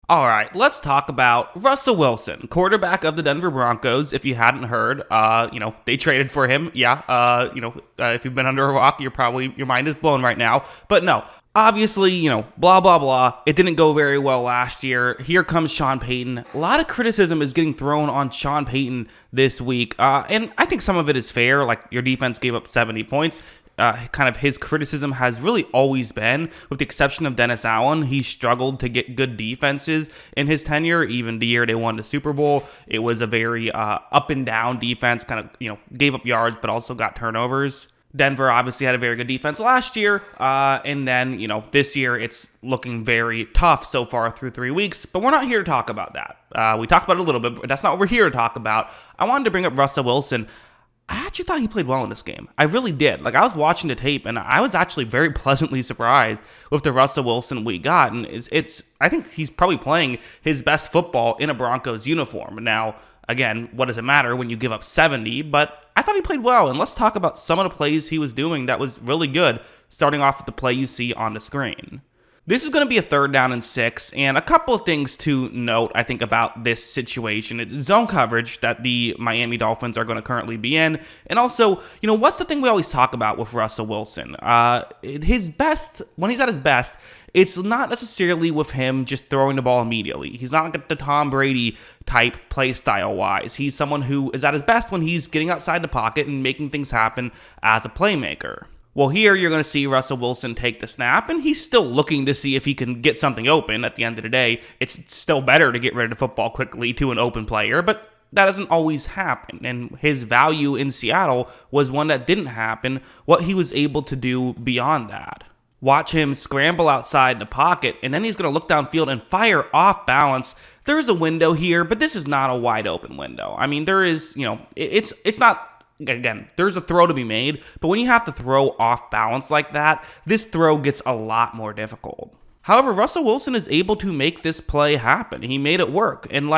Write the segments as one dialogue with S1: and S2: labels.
S1: All right, let's talk about Russell Wilson, quarterback of the Denver Broncos. If you hadn't heard, they traded for him. Yeah, if you've been under a rock, your mind is blown right now. But no, obviously, blah, blah, blah. It didn't go very well last year. Here comes Sean Payton. A lot of criticism is getting thrown on Sean Payton this week. And I think some of it is fair. Like, your defense gave up 70 points. Kind of his criticism has really always been, with the exception of Dennis Allen, he struggled to get good defenses in his tenure. Even the year they won the Super Bowl, it was a very up and down defense, kind of, gave up yards, but also got turnovers. Denver obviously had a very good defense last year, and then, this year it's looking very tough so far through 3 weeks, but we're not here to talk about that. We talked about it a little bit, but that's not what we're here to talk about. I wanted to bring up Russell Wilson. I actually thought he played well in this game. I really did. Like, I was watching the tape, and I was actually very pleasantly surprised with the Russell Wilson we got. And I think he's probably playing his best football in a Broncos uniform. Now, again, what does it matter when you give up 70? But I thought he played well, and let's talk about some of the plays he was doing that was really good, starting off with the play you see on the screen. This is going to be a 3rd down and 6, and a couple of things to note, I think, about this situation. It's zone coverage that the Miami Dolphins are going to currently be in, and also, what's the thing we always talk about with Russell Wilson? When he's at his best, it's not necessarily with him just throwing the ball immediately. He's not the Tom Brady type play style-wise. He's someone who is at his best when he's getting outside the pocket and making things happen as a playmaker. Well, here you're going to see Russell Wilson take the snap, and he's still looking to see if he can get something open. At the end of the day, it's still better to get rid of the football quickly to an open player, but that doesn't always happen. And his value in Seattle was one that didn't happen, what he was able to do beyond that. Watch him scramble outside the pocket, and then he's going to look downfield and fire off balance. There's a window here, but this is not a wide open window. I mean, there is, it's not. Again, there's a throw to be made, but when you have to throw off balance like that, this throw gets a lot more difficult. However, Russell Wilson is able to make this play happen. He made it work. And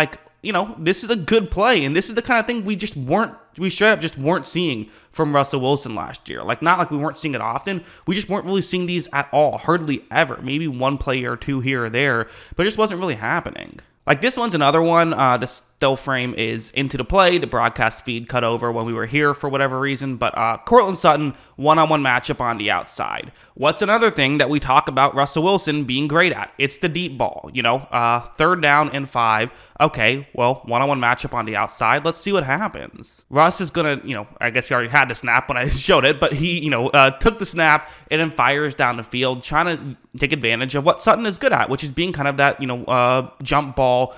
S1: this is a good play, and this is the kind of thing we straight up just weren't seeing from Russell Wilson last year. Not like we weren't seeing it often. We just weren't really seeing these at all, hardly ever. Maybe one play or two here or there, but it just wasn't really happening. This one's another one. The still frame is into the play. The broadcast feed cut over when we were here for whatever reason. But Courtland Sutton, one-on-one matchup on the outside. What's another thing that we talk about Russell Wilson being great at? It's the deep ball. 3rd down and 5. Okay, well, one-on-one matchup on the outside. Let's see what happens. Russ is going to, I guess he already had the snap when I showed it, but he, took the snap and then fires down the field, trying to take advantage of what Sutton is good at, which is being kind of that, jump ball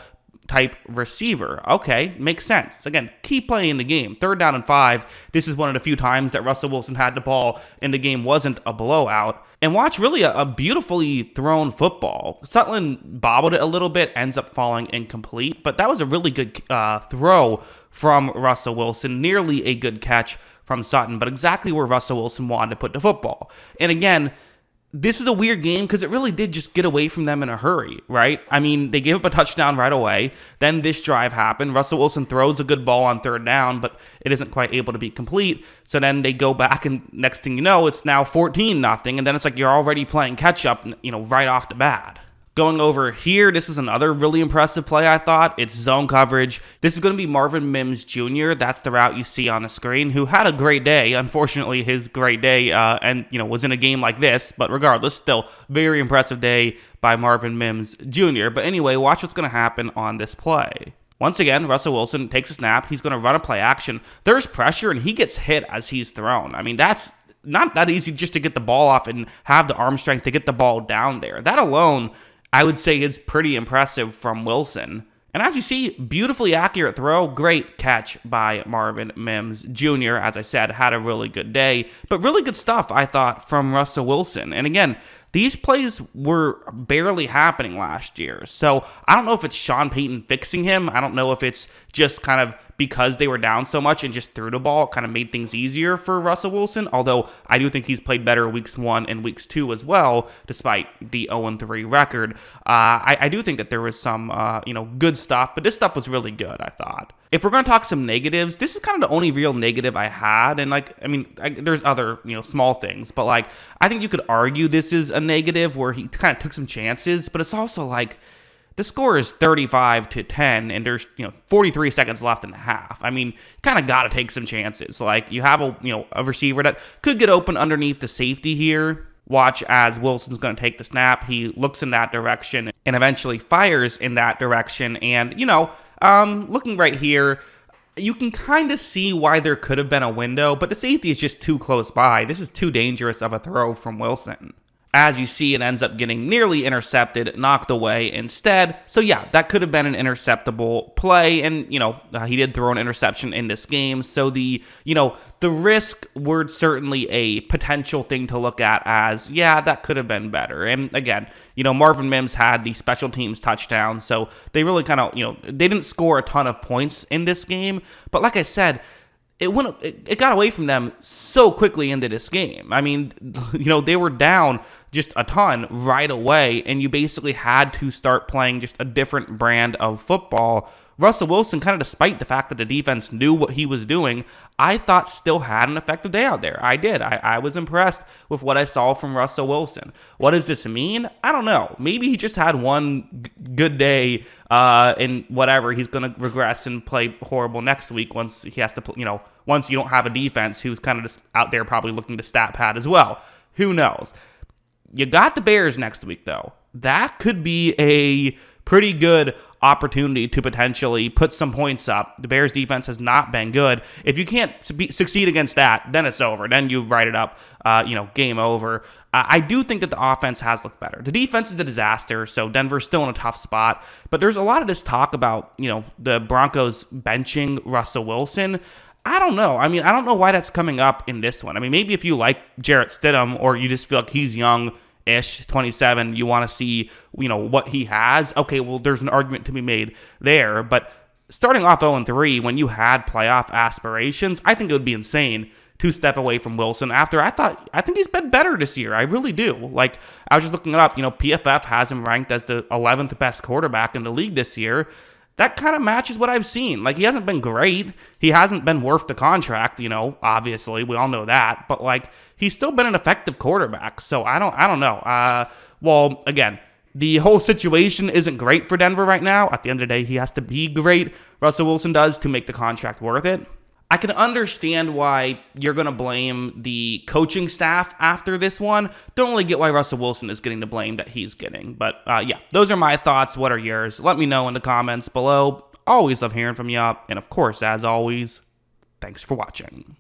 S1: type receiver. Okay, makes sense. Again, key play in the game. 3rd down and 5. This is one of the few times that Russell Wilson had the ball and the game wasn't a blowout. And watch really a beautifully thrown football. Sutton bobbled it a little bit, ends up falling incomplete, but that was a really good throw from Russell Wilson. Nearly a good catch from Sutton, but exactly where Russell Wilson wanted to put the football. And again, this is a weird game because it really did just get away from them in a hurry, right? I mean, they gave up a touchdown right away. Then this drive happened. Russell Wilson throws a good ball on 3rd down, but it isn't quite able to be complete. So then they go back, and next thing you know, it's now 14-0, and then it's like you're already playing catch-up, right off the bat. Going over here, this was another really impressive play, I thought. It's zone coverage. This is going to be Marvin Mims Jr. That's the route you see on the screen, who had a great day. Unfortunately, his great day was in a game like this. But regardless, still, very impressive day by Marvin Mims Jr. But anyway, watch what's going to happen on this play. Once again, Russell Wilson takes a snap. He's going to run a play action. There's pressure, and he gets hit as he's thrown. I mean, that's not that easy just to get the ball off and have the arm strength to get the ball down there. That alone, I would say, is pretty impressive from Wilson. And as you see, beautifully accurate throw, great catch by Marvin Mims Jr. As I said, had a really good day, but really good stuff, I thought, from Russell Wilson. And again, these plays were barely happening last year. So I don't know if it's Sean Payton fixing him. I don't know if it's just kind of because they were down so much and just threw the ball, kind of made things easier for Russell Wilson. Although I do think he's played better weeks 1 and weeks 2 as well, despite the 0-3 record. I do think that there was some, good stuff, but this stuff was really good, I thought. If we're going to talk some negatives, this is kind of the only real negative I had. And there's other, small things, but I think you could argue this is a negative where he kind of took some chances, but it's also The score is 35-10, and there's 43 seconds left in the half. I mean, kind of got to take some chances. Like, you have a receiver that could get open underneath the safety here. Watch as Wilson's going to take the snap. He looks in that direction and eventually fires in that direction. And looking right here, you can kind of see why there could have been a window, but the safety is just too close by. This is too dangerous of a throw from Wilson. As you see, it ends up getting nearly intercepted, knocked away instead. So yeah, that could have been an interceptable play, and he did throw an interception in this game. So the risk were certainly a potential thing to look at as, yeah, that could have been better. And again, Marvin Mims had the special teams touchdown, so they really kind of, they didn't score a ton of points in this game. But like I said, it got away from them so quickly into this game. I mean, they were down just a ton right away, and you basically had to start playing just a different brand of football. Russell Wilson, kind of despite the fact that the defense knew what he was doing, I thought still had an effective day out there. I did. I was impressed with what I saw from Russell Wilson. What does this mean? I don't know. Maybe he just had one good day, and whatever, he's going to regress and play horrible next week once he has to, once you don't have a defense who's kind of just out there probably looking to stat pad as well. Who knows? You got the Bears next week, though. That could be a pretty good opportunity to potentially put some points up. The Bears defense has not been good. If you can't succeed against that, then it's over. Then you write it up, game over. I do think that the offense has looked better. The defense is a disaster, so Denver's still in a tough spot. But there's a lot of this talk about, the Broncos benching Russell Wilson. I don't know. I mean, I don't know why that's coming up in this one. I mean, maybe if you like Jarrett Stidham or you just feel like he's young-ish, 27, you want to see, what he has. Okay, well, there's an argument to be made there. But starting off 0-3 when you had playoff aspirations, I think it would be insane to step away from Wilson after I think he's been better this year. I really do. Like, I was just looking it up. PFF has him ranked as the 11th best quarterback in the league this year. That kind of matches what I've seen. Like, he hasn't been great. He hasn't been worth the contract, obviously. We all know that. But, he's still been an effective quarterback. So, I don't know. Well, again, the whole situation isn't great for Denver right now. At the end of the day, he has to be great. Russell Wilson does to make the contract worth it. I can understand why you're going to blame the coaching staff after this one. Don't really get why Russell Wilson is getting the blame that he's getting. But yeah, those are my thoughts. What are yours? Let me know in the comments below. Always love hearing from you. And of course, as always, thanks for watching.